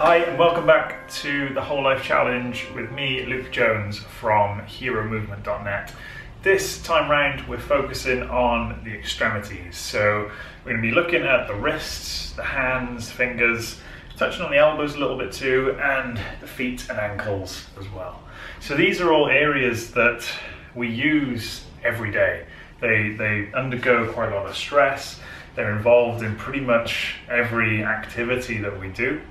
Hi and welcome back to the Whole Life Challenge with me, Luke Jones from HeroMovement.net. This time round we're focusing on the extremities. So we're going to be looking at the wrists, the hands, fingers, touching on the elbows a little bit too, and the feet and ankles as well. So these are all areas that we use every day. They undergo quite a lot of stress. They're involved in pretty much every activity that we do.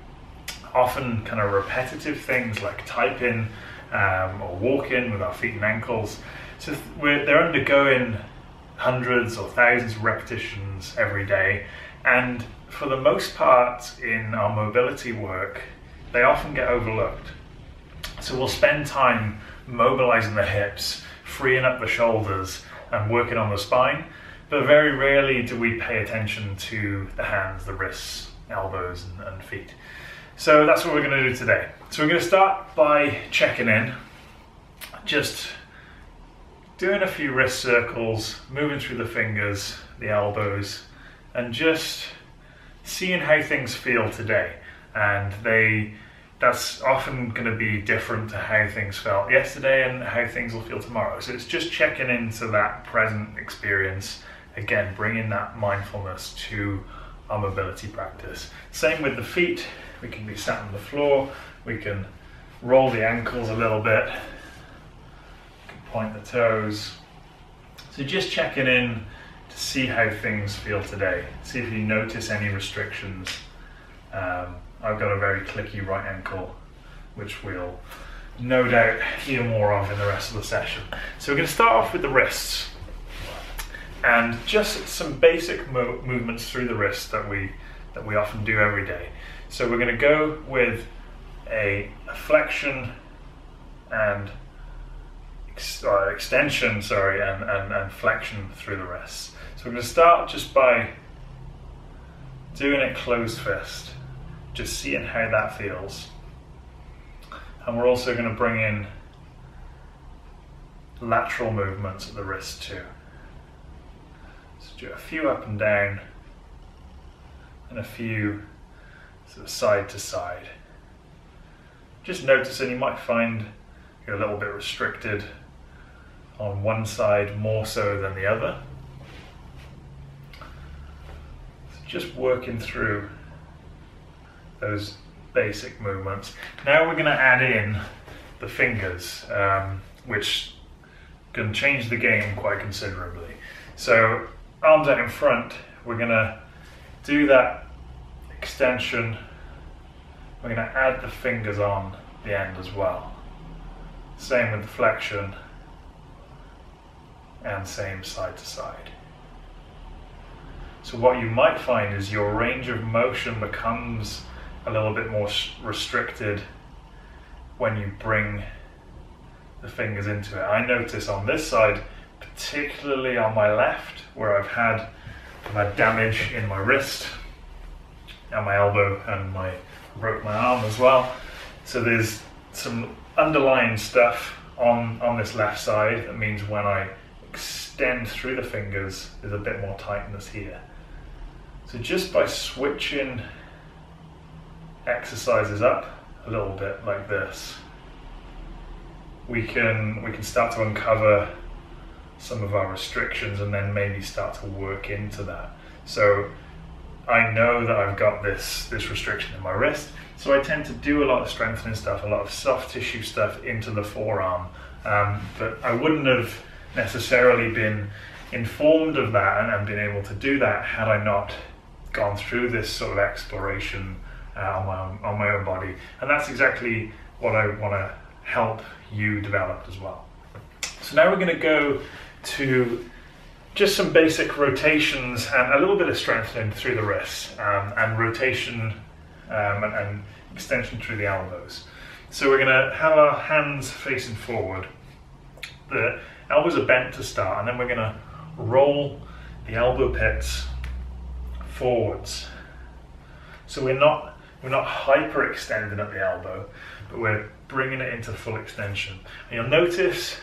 Often kind of repetitive things like typing or walking with our feet and ankles. So they're undergoing hundreds or thousands of repetitions every day. And for the most part in our mobility work, they often get overlooked. So we'll spend time mobilizing the hips, freeing up the shoulders and working on the spine. But very rarely do we pay attention to the hands, the wrists, elbows and feet. So that's what we're going to do today. So we're going to start by checking in, just doing a few wrist circles, moving through the fingers, the elbows, and just seeing how things feel today. And that's often going to be different to how things felt yesterday and how things will feel tomorrow. So it's just checking into that present experience. Again, bringing that mindfulness to our mobility practice. Same with the feet. We can be sat on the floor. We can roll the ankles a little bit. We can point the toes. So just checking in to see how things feel today. See if you notice any restrictions. I've got a very clicky right ankle, which we'll no doubt hear more of in the rest of the session. So we're going to start off with the wrists. And just some basic movements through the wrist that we often do every day. So we're going to go with a flexion and extension, and flexion through the wrists. So we're going to start just by doing it closed fist, just seeing how that feels. And we're also going to bring in lateral movements at the wrist too. Do a few up and down and a few sort of side to side. Just noticing you might find you're a little bit restricted on one side more so than the other. So just working through those basic movements. Now we're going to add in the fingers, which can change the game quite considerably. So arms out in front, we're going to do that extension. We're going to add the fingers on the end as well. Same with the flexion and same side to side. So what you might find is your range of motion becomes a little bit more restricted when you bring the fingers into it. I notice on this side, particularly on my left, where I've had damage in my wrist and my elbow, and I broke my arm as well. So there's some underlying stuff on this left side. That means when I extend through the fingers, there's a bit more tightness here. So just by switching exercises up a little bit like this, we can start to uncover some of our restrictions and then maybe start to work into that. So I know that I've got this restriction in my wrist, so I tend to do a lot of strengthening stuff, a lot of soft tissue stuff into the forearm, but I wouldn't have necessarily been informed of that and been able to do that had I not gone through this sort of exploration on my own body. And that's exactly what I want to help you develop as well. So now we're going to go to just some basic rotations and a little bit of strengthening through the wrists, and rotation and extension through the elbows. So we're going to have our hands facing forward. The elbows are bent to start, and then we're going to roll the elbow pits forwards. So we're not hyper extending at the elbow, but we're bringing it into full extension. And you'll notice,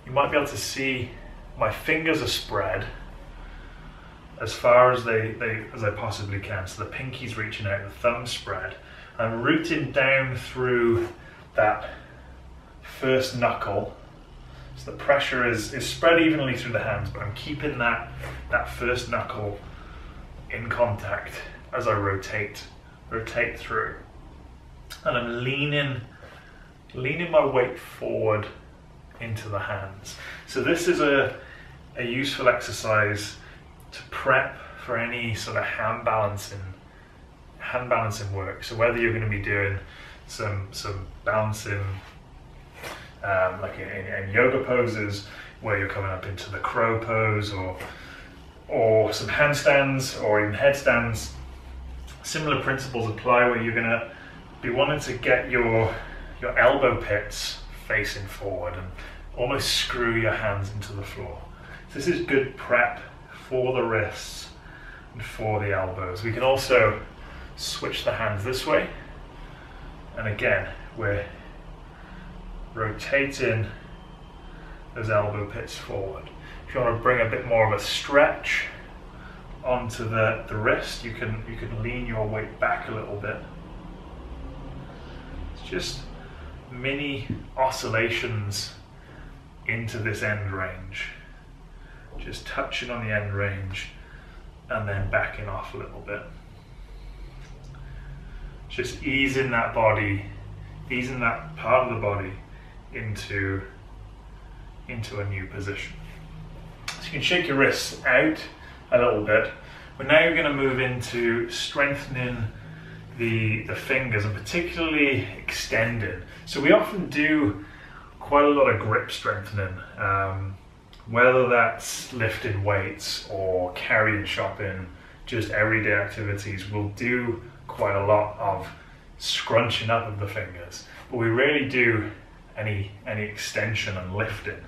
you might be able to see my fingers are spread as far as I possibly can. So the pinky's reaching out, the thumb's spread, I'm rooting down through that first knuckle. So the pressure is spread evenly through the hands, but I'm keeping that first knuckle in contact as I rotate through. And I'm leaning my weight forward into the hands. So this is a useful exercise to prep for any sort of hand balancing work. So whether you're going to be doing some balancing like in yoga poses where you're coming up into the crow pose, or some handstands or even headstands, similar principles apply where you're going to be wanting to get your elbow pits facing forward and almost screw your hands into the floor. So this is good prep for the wrists and for the elbows. We can also switch the hands this way, and again we're rotating those elbow pits forward. If you want to bring a bit more of a stretch onto the wrist, you can lean your weight back a little bit. It's just mini oscillations into this end range, just touching on the end range and then backing off a little bit. Just easing that body, easing that part of the body into a new position. So you can shake your wrists out a little bit. We're now going to move into strengthening the fingers, and particularly extending. So we often do quite a lot of grip strengthening, whether that's lifting weights or carrying, shopping, just everyday activities. We'll do quite a lot of scrunching up of the fingers, but we rarely do any extension and lifting.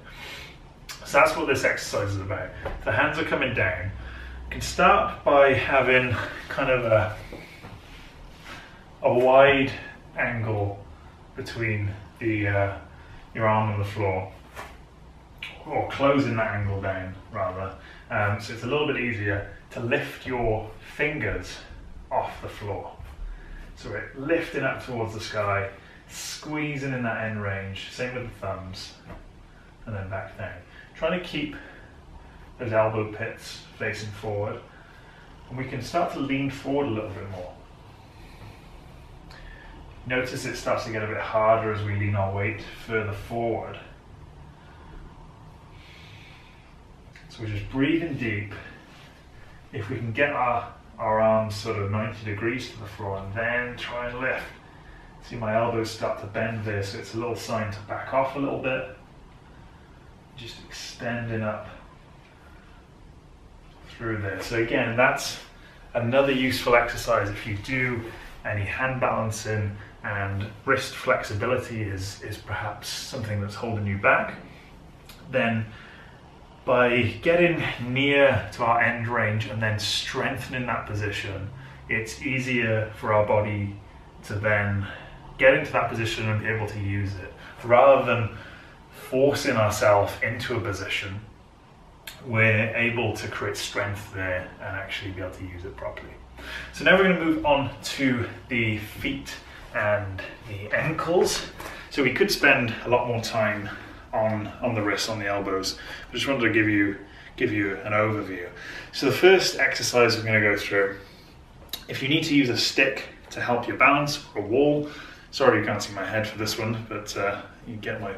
So that's what this exercise is about. The hands are coming down. You can start by having kind of a wide angle between your arm and the floor, or closing that angle down rather. So it's a little bit easier to lift your fingers off the floor. So we're lifting up towards the sky, squeezing in that end range, same with the thumbs, and then back down. Trying to keep those elbow pits facing forward, and we can start to lean forward a little bit more. Notice it starts to get a bit harder as we lean our weight further forward. So we're just breathing deep. If we can get our arms sort of 90 degrees to the floor and then try and lift. See my elbows start to bend there, so it's a little sign to back off a little bit. Just extending up through there. So again, that's another useful exercise if you do any hand balancing and wrist flexibility is perhaps something that's holding you back. Then by getting near to our end range and then strengthening that position, it's easier for our body to then get into that position and be able to use it. Rather than forcing ourselves into a position, we're able to create strength there and actually be able to use it properly. So now we're going to move on to the feet and the ankles. So we could spend a lot more time on the wrists, on the elbows. I just wanted to give you an overview. So the first exercise we're going to go through, if you need to use a stick to help you balance, or a wall, sorry you can't see my head for this one, but you get my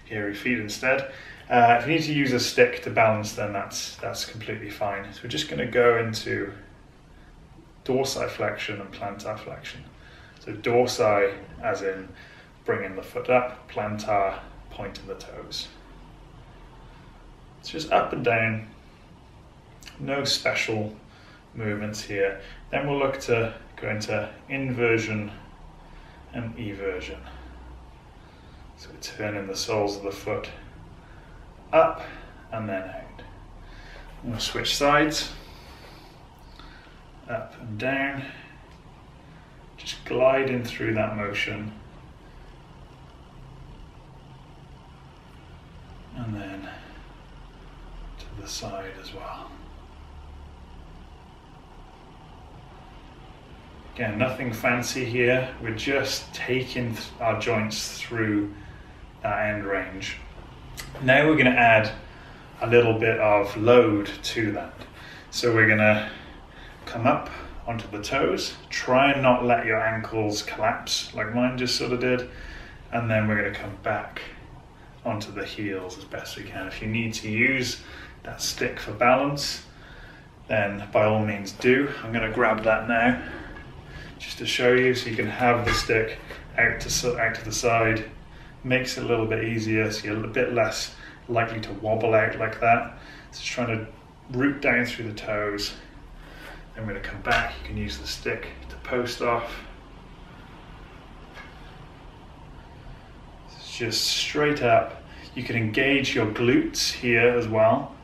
hairy feet instead. If you need to use a stick to balance, then that's completely fine. So we're just going to go into dorsiflexion and plantar flexion. So dorsi as in bringing the foot up, plantar pointing the toes. It's just up and down, no special movements here. Then we'll look to go into inversion and eversion. So we're turning the soles of the foot up and then out. We'll switch sides, up and down, just gliding through that motion, and then to the side as well. Again, nothing fancy here. We're just taking our joints through that end range. Now we're going to add a little bit of load to that. So we're going to come up onto the toes, try and not let your ankles collapse like mine just sort of did, and then we're going to come back onto the heels as best we can. If you need to use that stick for balance, then by all means do. I'm going to grab that now just to show you, so you can have the stick out to the side. Makes it a little bit easier, so you're a bit less likely to wobble out like that. Just trying to root down through the toes. Then we're going to come back. You can use the stick to post off. It's just straight up. You can engage your glutes here as well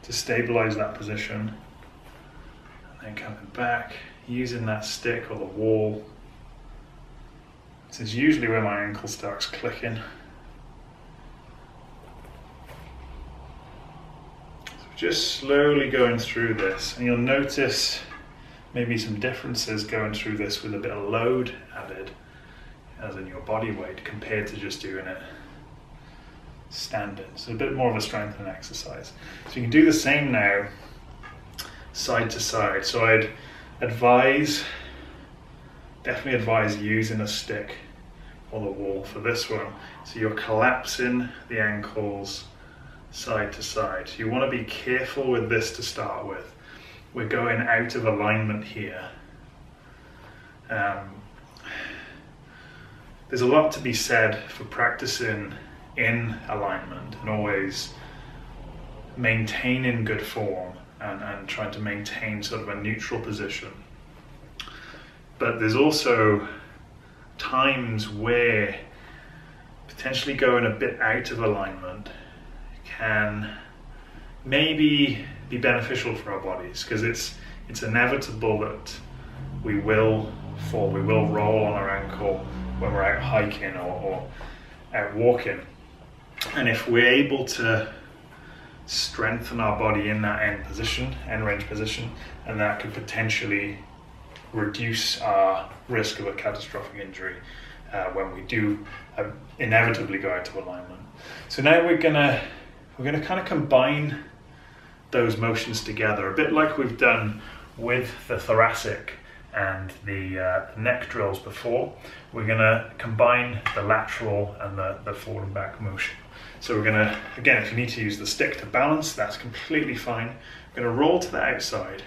to stabilize that position. And then coming back, using that stick or the wall. This is usually where my ankle starts clicking. So just slowly going through this, and you'll notice maybe some differences going through this with a bit of load added, as in your body weight, compared to just doing it standing. So a bit more of a strengthening exercise. So you can do the same now, side to side. So I'd definitely advise using a stick or the wall for this one. So you're collapsing the ankles side to side. So you want to be careful with this to start with. We're going out of alignment here. There's a lot to be said for practicing in alignment and always maintaining good form and trying to maintain sort of a neutral position. But there's also times where potentially going a bit out of alignment can maybe be beneficial for our bodies, because it's inevitable that we will fall, we will roll on our ankle when we're out hiking or out walking. And if we're able to strengthen our body in that end range position, and that could potentially reduce our risk of a catastrophic injury when we do inevitably go out of alignment. So now we're gonna kind of combine those motions together, a bit like we've done with the thoracic and the neck drills before. We're gonna combine the lateral and the forward and back motion. So we're gonna, again, if you need to use the stick to balance, that's completely fine. We're gonna roll to the outside,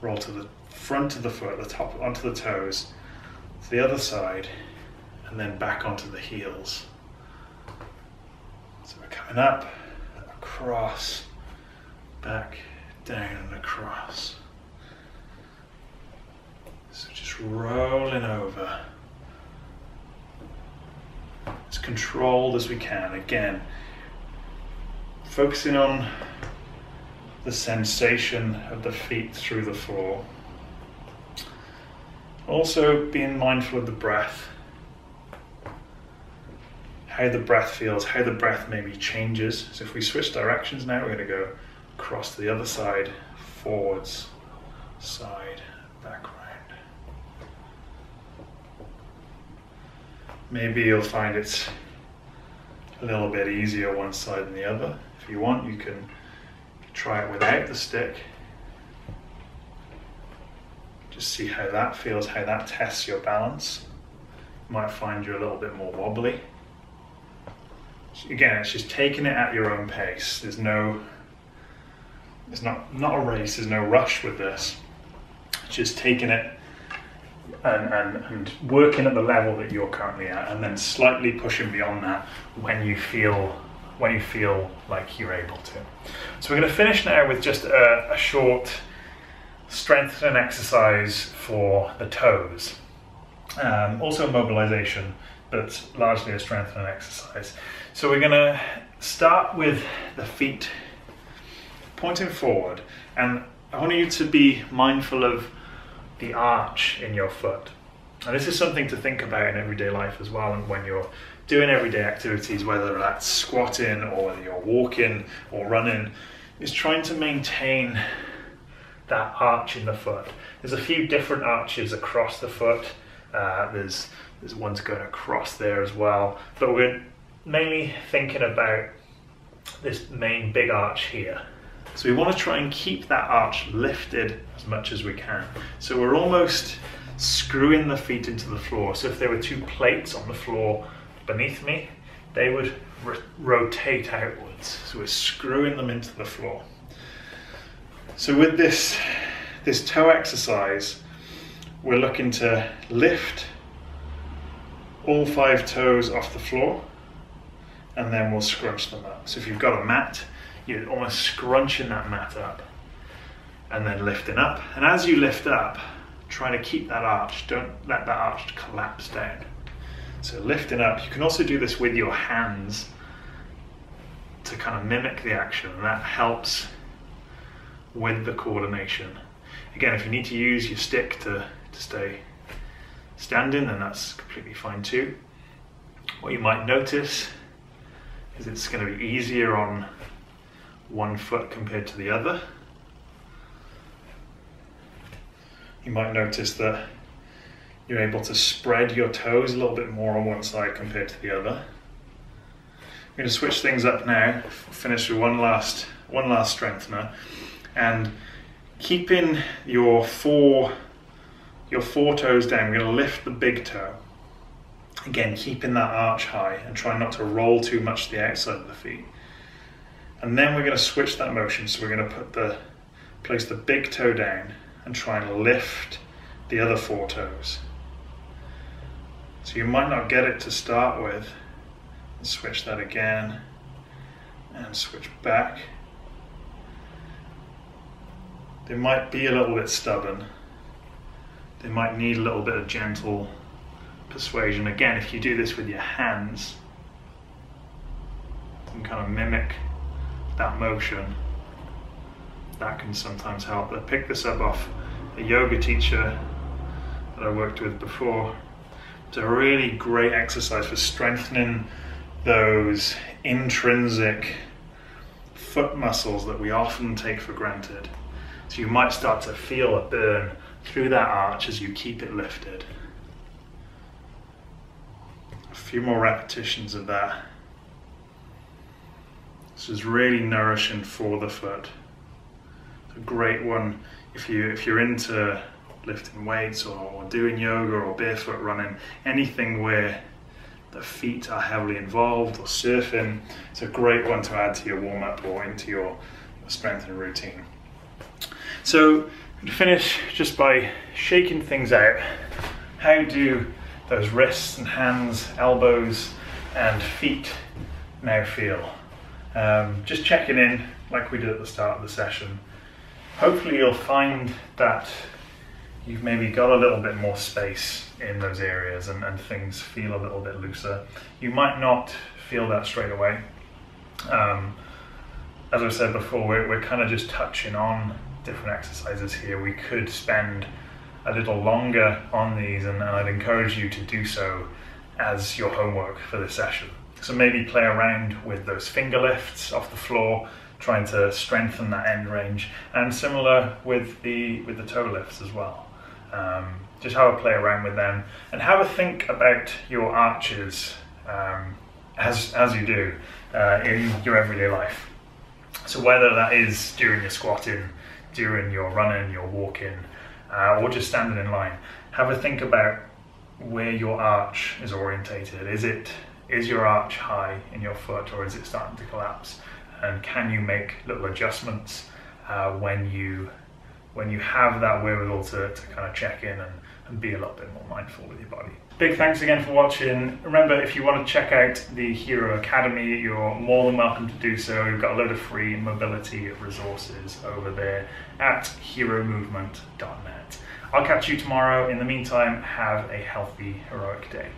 roll to the front of the foot, the top, onto the toes, to the other side, and then back onto the heels. So we're coming up, across, back, down and across. So just rolling over. As controlled as we can. Again, focusing on the sensation of the feet through the floor. Also being mindful of the breath. How the breath feels, how the breath maybe changes. So if we switch directions now, we're going to go across to the other side, forwards, side, back round. Maybe you'll find it's a little bit easier one side than the other. If you want, you can try it without the stick. Just see how that feels, how that tests your balance. You might find you're a little bit more wobbly. Again, it's just taking it at your own pace. It's not a race, there's no rush with this. It's just taking it and working at the level that you're currently at, and then slightly pushing beyond that when you feel like you're able to. So we're going to finish now with just a short strengthening exercise for the toes. Also mobilization, but largely a strengthening exercise. So we're going to start with the feet pointing forward, and I want you to be mindful of the arch in your foot. And this is something to think about in everyday life as well, and when you're doing everyday activities, whether that's squatting or whether you're walking or running, is trying to maintain that arch in the foot. There's a few different arches across the foot. There's ones going across there as well, but we're mainly thinking about this main big arch here. So we want to try and keep that arch lifted as much as we can. So we're almost screwing the feet into the floor. So if there were two plates on the floor beneath me, they would rotate outwards. So we're screwing them into the floor. So with this toe exercise, we're looking to lift all 5 toes off the floor, and then we'll scrunch them up. So if you've got a mat, you're almost scrunching that mat up and then lifting up. And as you lift up, trying to keep that arch, don't let that arch collapse down. So lifting up, you can also do this with your hands to kind of mimic the action, and that helps with the coordination. Again, if you need to use your stick to stay standing, then that's completely fine too. What you might notice is it's going to be easier on one foot compared to the other. You might notice that you're able to spread your toes a little bit more on one side compared to the other. I'm going to switch things up now, finish with one last strengthener, and keeping your four toes down, we're going to lift the big toe. Again, keeping that arch high and trying not to roll too much to the outside of the feet. And then we're going to switch that motion, so we're going to place the big toe down and try and lift the other 4 toes. So you might not get it to start with. Switch that again and switch back. They might be a little bit stubborn. They might need a little bit of gentle persuasion. Again, if you do this with your hands, you can kind of mimic that motion. That can sometimes help. I picked this up off a yoga teacher that I worked with before. It's a really great exercise for strengthening those intrinsic foot muscles that we often take for granted. So you might start to feel a burn through that arch as you keep it lifted. A few more repetitions of that. This is really nourishing for the foot. It's a great one if you're into lifting weights or doing yoga or barefoot running, anything where the feet are heavily involved, or surfing. It's a great one to add to your warm-up or into your strengthening routine. So I'm going to finish just by shaking things out. How do those wrists and hands, elbows and feet now feel? Just checking in like we did at the start of the session. Hopefully you'll find that you've maybe got a little bit more space in those areas and things feel a little bit looser. You might not feel that straight away. As I said before, we're kind of just touching on different exercises here. We could spend a little longer on these, and I'd encourage you to do so as your homework for this session. So maybe play around with those finger lifts off the floor, trying to strengthen that end range, and similar with the toe lifts as well. Just have a play around with them and have a think about your arches as you do in your everyday life. So whether that is during your squatting, during your running, your walking, or just standing in line, have a think about where your arch is orientated. Is your arch high in your foot, or is it starting to collapse? And can you make little adjustments when you have that wherewithal to kind of check in and be a little bit more mindful with your body. Big thanks again for watching. Remember, if you want to check out the Hero Academy, you're more than welcome to do so. We've got a load of free mobility resources over there at heromovement.net. I'll catch you tomorrow. In the meantime, have a healthy, heroic day.